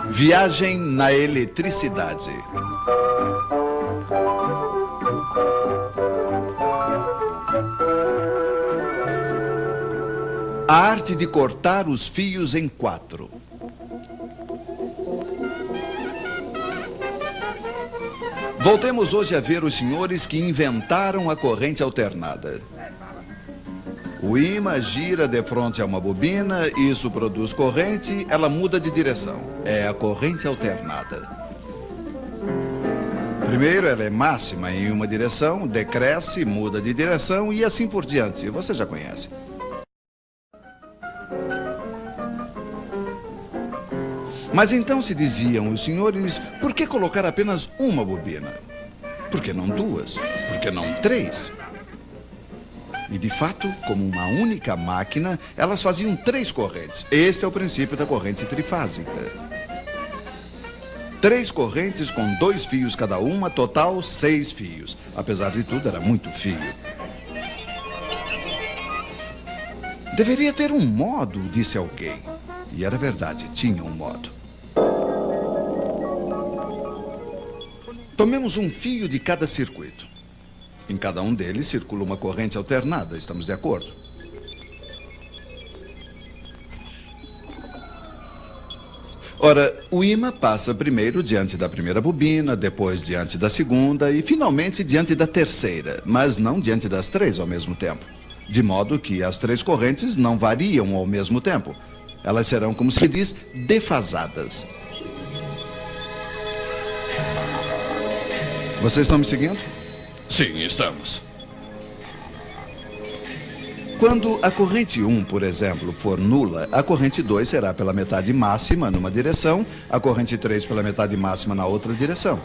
Viagem na eletricidade. A arte de cortar os fios em 4. Voltemos hoje a ver os senhores que inventaram a corrente alternada. O ímã gira de frente a uma bobina, isso produz corrente, ela muda de direção. É a corrente alternada. Primeiro, ela é máxima em uma direção, decresce, muda de direção e assim por diante. Você já conhece. Mas então se diziam os senhores, por que colocar apenas uma bobina? Por que não 2? Por que não 3? E de fato, como uma única máquina, elas faziam 3 correntes. Este é o princípio da corrente trifásica. 3 correntes com 2 fios cada uma, total 6 fios. Apesar de tudo, era muito fio. Deveria ter um modo, disse alguém. E era verdade, tinha um modo. Tomemos um fio de cada circuito. Em cada um deles circula uma corrente alternada, estamos de acordo? Ora, o ímã passa primeiro diante da primeira bobina, depois diante da segunda e finalmente diante da terceira, mas não diante das 3 ao mesmo tempo. De modo que as 3 correntes não variam ao mesmo tempo. Elas serão, como se diz, defasadas. Vocês estão me seguindo? Sim, estamos. Quando a corrente 1, por exemplo, for nula, a corrente 2 será pela metade máxima numa direção, a corrente 3 pela metade máxima na outra direção.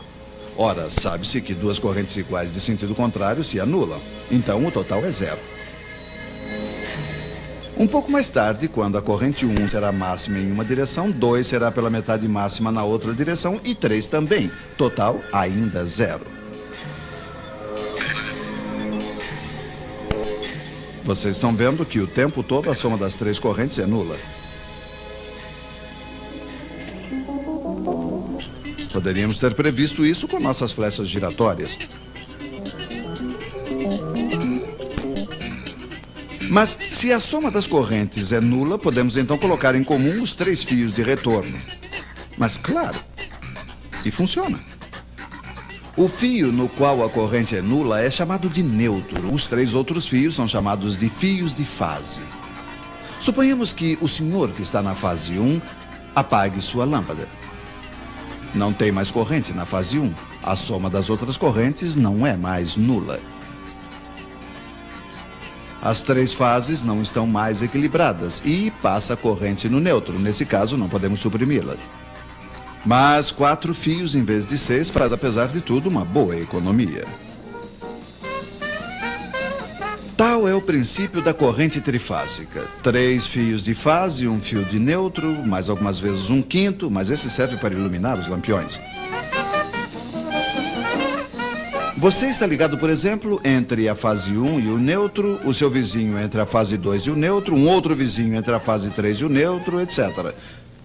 Ora, sabe-se que 2 correntes iguais de sentido contrário se anulam. Então, o total é 0. Um pouco mais tarde, quando a corrente 1 será máxima em uma direção, 2 será pela metade máxima na outra direção e 3 também. Total, ainda 0. Vocês estão vendo que o tempo todo a soma das 3 correntes é nula. Poderíamos ter previsto isso com nossas flechas giratórias. Mas se a soma das correntes é nula, podemos então colocar em comum os 3 fios de retorno. Mas claro, e funciona. O fio no qual a corrente é nula é chamado de neutro. Os 3 outros fios são chamados de fios de fase. Suponhamos que o senhor que está na fase 1 apague sua lâmpada. Não tem mais corrente na fase 1. A soma das outras correntes não é mais nula. As 3 fases não estão mais equilibradas e passa a corrente no neutro. Nesse caso, não podemos suprimi-la. Mas 4 fios em vez de 6 faz, apesar de tudo, uma boa economia. Tal é o princípio da corrente trifásica. 3 fios de fase, 1 fio de neutro, mais algumas vezes 1/5, mas esse serve para iluminar os lampiões. Você está ligado, por exemplo, entre a fase 1 e o neutro, o seu vizinho entre a fase 2 e o neutro, um outro vizinho entre a fase 3 e o neutro, etc.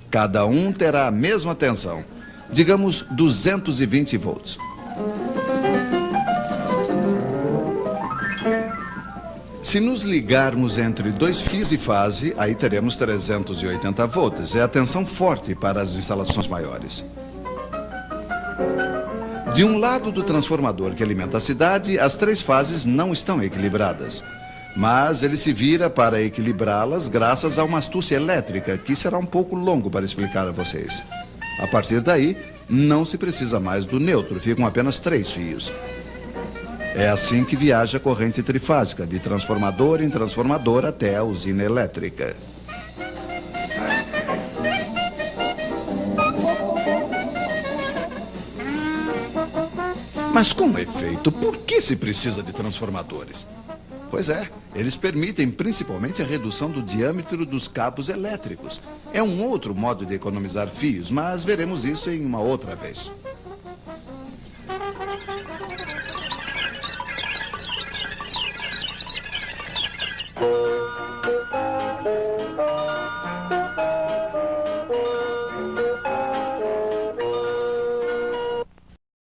Cada um terá a mesma tensão, digamos 220 volts. Se nos ligarmos entre 2 fios de fase, aí teremos 380 volts. É a tensão forte para as instalações maiores. De um lado do transformador que alimenta a cidade, as 3 fases não estão equilibradas. Mas ele se vira para equilibrá-las graças a uma astúcia elétrica, que será um pouco longo para explicar a vocês. A partir daí, não se precisa mais do neutro, ficam apenas 3 fios. É assim que viaja a corrente trifásica, de transformador em transformador até a usina elétrica. Mas com efeito, por que se precisa de transformadores? Pois é, eles permitem principalmente a redução do diâmetro dos cabos elétricos. É um outro modo de economizar fios, mas veremos isso em uma outra vez.